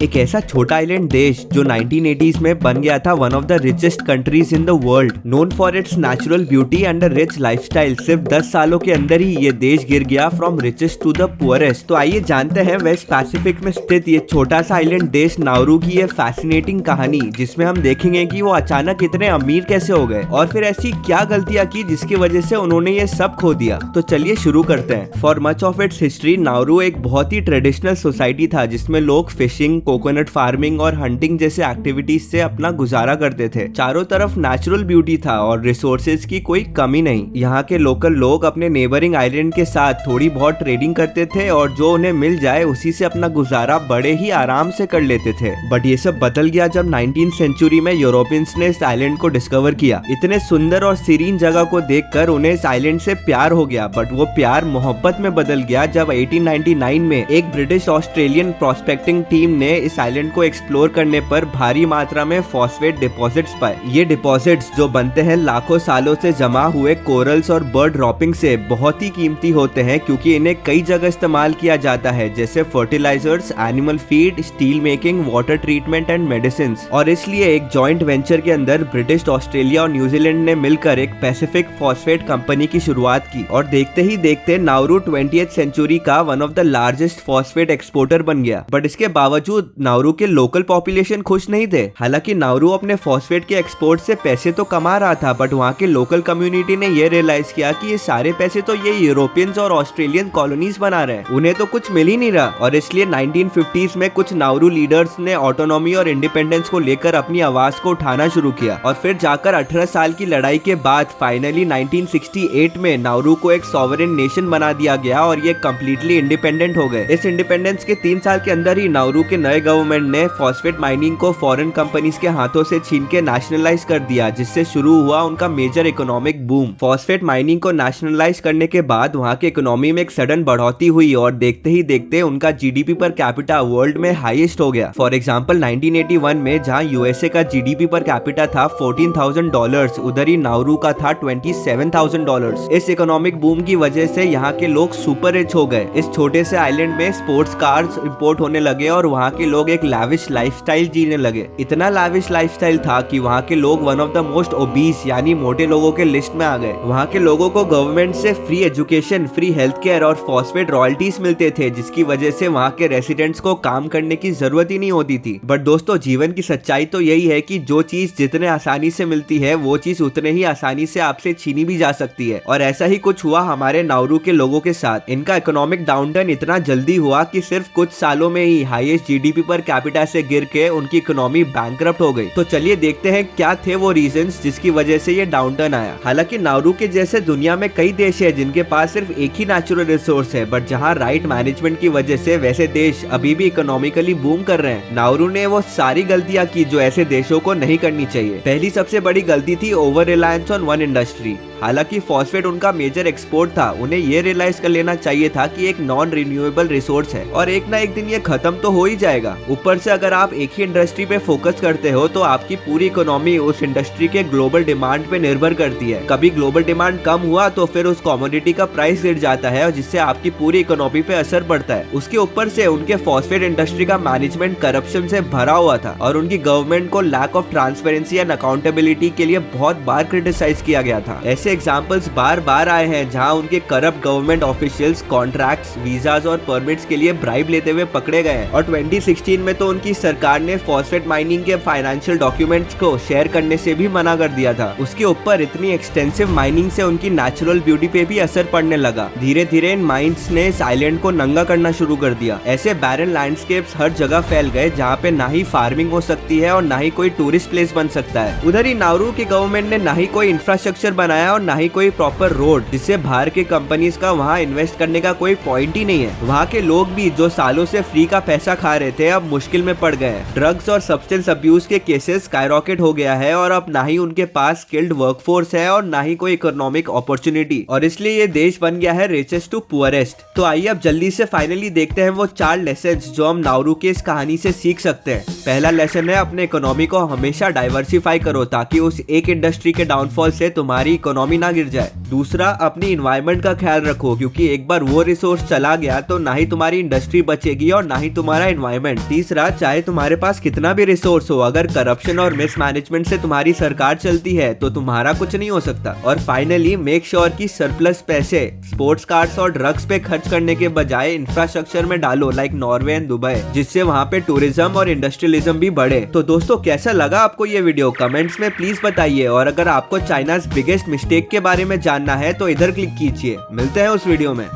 एक ऐसा छोटा आइलैंड देश जो 1980s में बन गया था one of the richest countries in the world, known for its natural beauty and rich lifestyle. सिर्फ 10 सालों के अंदर ही ये देश गिर गया from richest to the poorest. तो आइए जानते हैं वेस्ट पैसिफिक में स्थित ये छोटा सा आइलैंड देश नाउरू की ये फैसिनेटिंग कहानी, जिसमें हम देखेंगे कि वो अचानक इतने अमीर कैसे हो गए और फिर ऐसी क्या गलतियां की जिसकी वजह से उन्होंने ये सब खो दिया। तो चलिए शुरू करते हैं। For much of its history Nauru एक बहुत ही ट्रेडिशनल सोसाइटी था जिसमें लोग फिशिंग, कोकोनट फार्मिंग और हंटिंग जैसे एक्टिविटीज से अपना गुजारा करते थे। चारों तरफ नेचुरल ब्यूटी था और रिसोर्सेज की कोई कमी नहीं। यहाँ के लोकल लोग अपने नेबरिंग आइलैंड के साथ थोड़ी बहुत ट्रेडिंग करते थे और जो उन्हें मिल जाए उसी से अपना गुजारा बड़े ही आराम से कर लेते थे। बट ये सब बदल गया जब 19th सेंचुरी में यूरोपियंस ने इस आइलैंड को डिस्कवर किया। इतने सुंदर और सीरीन जगह को देखकर उन्हें इस आइलैंड से प्यार हो गया, बट वो प्यार मोहब्बत में बदल गया जब 1899 में एक ब्रिटिश ऑस्ट्रेलियन प्रोस्पेक्टिंग टीम ने इस आइलैंड को एक्सप्लोर करने पर भारी मात्रा में फॉस्फेट डिपॉजिट्स पाए। ये डिपॉजिट्स जो बनते हैं लाखों सालों से जमा हुए कोरल्स और बर्ड ड्रॉपिंग से, बहुत ही कीमती होते हैं क्योंकि इन्हें कई जगह इस्तेमाल किया जाता है, जैसे fertilisers, animal feed, steel making, water treatment and medicine. और इसलिए एक जॉइंट वेंचर के अंदर ब्रिटिश, ऑस्ट्रेलिया और न्यूजीलैंड ने मिलकर एक पैसिफिक फॉस्फेट कंपनी की शुरुआत की और देखते ही देखते नाउरू 20th सेंचुरी का one of the largest phosphate exporter बन गया। बट इसके बावजूद नाउरू के लोकल पॉपुलेशन खुश नहीं थे। हालांकि नाउरू अपने फॉस्फेट के एक्सपोर्ट से पैसे तो कमा रहा था, बट वहाँ के लोकल कम्युनिटी ने ये रियलाइज किया कि ये सारे पैसे तो ये यूरोपियंस और ऑस्ट्रेलियन कॉलोनीज बना रहे हैं, उन्हें तो कुछ मिल ही नहीं रहा। और इसलिए 1950s में कुछ नाउरू लीडर्स ने ऑटोनॉमी और इंडिपेंडेंस को लेकर अपनी आवाज को उठाना शुरू किया और फिर जाकर 18 साल की लड़ाई के बाद फाइनली 1968 में नाउरू को एक सॉवरेन नेशन बना दिया गया और ये कम्प्लीटली इंडिपेंडेंट हो गए। इस इंडिपेंडेंस के 3 साल के अंदर ही नाउरू के नए गवर्नमेंट ने फॉस्फेट माइनिंग को फॉरेन कंपनीज के हाथों से छीन के नेशनलाइज कर दिया, जिससे शुरू हुआ उनका major economic boom. Phosphate mining को नेशनलाइज करने के बाद वहाँ की इकोनॉमी में एक सडन बढ़ोतरी हुई और देखते ही देखते उनका जीडीपी पर कैपिटा वर्ल्ड में हाईएस्ट हो गया। फॉर एग्जाम्पल 1981 में जहाँ यूएसए का जीडीपी पर कैपिटा था $14,000, उधर ही नाउरू का था $27,000। इस इकोनॉमिक बूम की वजह से यहाँ के लोग सुपर रिच हो गए। इस छोटे से आइलैंड में स्पोर्ट्स कार्स इंपोर्ट होने लगे और वहाँ के लोग एक लाविश लाइफस्टाइल जीने लगे। इतना लाविश लाइफस्टाइल था कि वहाँ के लोग one of the most obese यानी मोटे लोगों के लिस्ट में आ गए। वहाँ के लोगों को गवर्नमेंट से free education, free health care और फॉस्फेट रॉयल्टीज मिलते थे, जिसकी वजह से वहाँ के रेसिडेंट्स को काम करने की जरूरत ही नहीं होती थी। बट दोस्तों, जीवन की सच्चाई तो यही है कि जो चीज जितने आसानी से मिलती है वो चीज उतने ही आसानी से आपसे छीनी भी जा सकती है। और ऐसा ही कुछ हुआ हमारे नाउरू के लोगों के साथ। इनका इकोनॉमिक डाउनटर्न इतना जल्दी हुआ कि सिर्फ कुछ सालों में ही हाईएस्ट जीडीपी पर कैपिटा से गिर के उनकी इकोनॉमी बैंकरप्ट हो गई। तो चलिए देखते हैं क्या थे वो रीजंस जिसकी वजह से ये डाउनटर्न आया। हालांकि नाउरू के जैसे दुनिया में कई देश है जिनके पास सिर्फ एक ही नेचुरल रिसोर्स है, बट जहाँ राइट मैनेजमेंट की वजह से वैसे देश अभी भी इकोनॉमिकली बूम कर रहे हैं। नाउरू ने वो सारी गलतियां की जो ऐसे देशों को नहीं करनी चाहिए। पहली सबसे बड़ी गलती थी over reliance on one industry. हालांकि फॉस्फेट उनका मेजर एक्सपोर्ट था, उन्हें ये रियलाइज कर लेना चाहिए था कि एक नॉन रिन्यूएबल रिसोर्स है और एक ना एक दिन ये खत्म तो हो ही जाएगा। ऊपर से अगर आप एक ही इंडस्ट्री पे फोकस करते हो तो आपकी पूरी इकोनॉमी उस इंडस्ट्री के ग्लोबल डिमांड पे निर्भर करती है। कभी ग्लोबल डिमांड कम हुआ तो फिर उस कमोडिटी का प्राइस गिर जाता है और जिससे आपकी पूरी इकोनॉमी पे असर पड़ता है। उसके ऊपर से उनके फॉस्फेट इंडस्ट्री का मैनेजमेंट करप्शन से भरा हुआ था और उनकी गवर्नमेंट को lack of transparency and accountability के लिए बहुत बार क्रिटिसाइज किया गया था। ऐसे एग्जांपल्स बार बार आए हैं जहां उनके corrupt government officials contracts, visas और परमिट्स के लिए ब्राइब लेते हुए पकड़े गए हैं। और 2016 में तो उनकी सरकार ने फॉस्फेट माइनिंग के फाइनेंशियल डॉक्यूमेंट्स को शेयर करने से भी मना कर दिया था। उसके ऊपर इतनी एक्सटेंसिव माइनिंग से उनकी नेचुरल ब्यूटी पे भी असर पड़ने लगा। धीरे धीरे इन माइंस ने इस आइलैंड को नंगा करना शुरू कर दिया। ऐसे बैरन लैंडस्केप्स हर जगह फैल गए जहाँ पे ना ही फार्मिंग हो सकती है और ना ही कोई टूरिस्ट प्लेस बन सकता है। उधर ही नाउरू की गवर्नमेंट ने ना ही कोई इंफ्रास्ट्रक्चर बनाया और ना ही कोई प्रॉपर रोड, जिससे बाहर के कंपनीज का वहाँ इन्वेस्ट करने का कोई पॉइंट ही नहीं है। वहाँ के लोग भी जो सालों से फ्री का पैसा खा रहे थे अब मुश्किल में पड़ गए हैं। ड्रग्स और सब्सटेंस अब्यूज के केसेस स्काईरॉकेट हो गया है और अब ना ही उनके पास स्किल्ड वर्कफोर्स है और ना ही कोई इकोनॉमिक अपॉर्चुनिटी, और इसलिए ये देश बन गया है रिचेस्ट टू पुअरेस्ट। तो आइए अब जल्दी से फाइनली देखते हैं वो 4 लेसन्स जो हम नाउरू के इस कहानी से सीख सकते हैं। पहला लेसन है अपने इकोनॉमी को हमेशा डाइवर्सिफाई करो ताकि उस एक इंडस्ट्री के डाउनफॉल से तुम्हारी इकोनॉमी इकोनॉमी ना गिर जाए। दूसरा, अपनी इन्वायरमेंट का ख्याल रखो, क्योंकि एक बार वो रिसोर्स चला गया तो ना ही तुम्हारी इंडस्ट्री बचेगी और ना ही तुम्हारा इन्वायरमेंट। तीसरा, चाहे तुम्हारे पास कितना भी रिसोर्स हो, अगर करप्शन और मिसमैनेजमेंट से तुम्हारी सरकार चलती है तो तुम्हारा कुछ नहीं हो सकता। और फाइनली, मेक श्योर कि सरप्लस पैसे स्पोर्ट्स कार्स और ड्रग्स पे खर्च करने के बजाय इंफ्रास्ट्रक्चर में डालो, लाइक नॉर्वे एंड दुबई, जिससे वहाँ पे टूरिज्म और इंडस्ट्रियलिज्म भी बढ़े। तो दोस्तों, कैसा लगा आपको ये वीडियो? कमेंट्स में प्लीज बताइए। और अगर आपको चाइनाज बिगेस्ट मिस्टेक के बारे में जानना है तो इधर क्लिक कीजिए। मिलते हैं उस वीडियो में।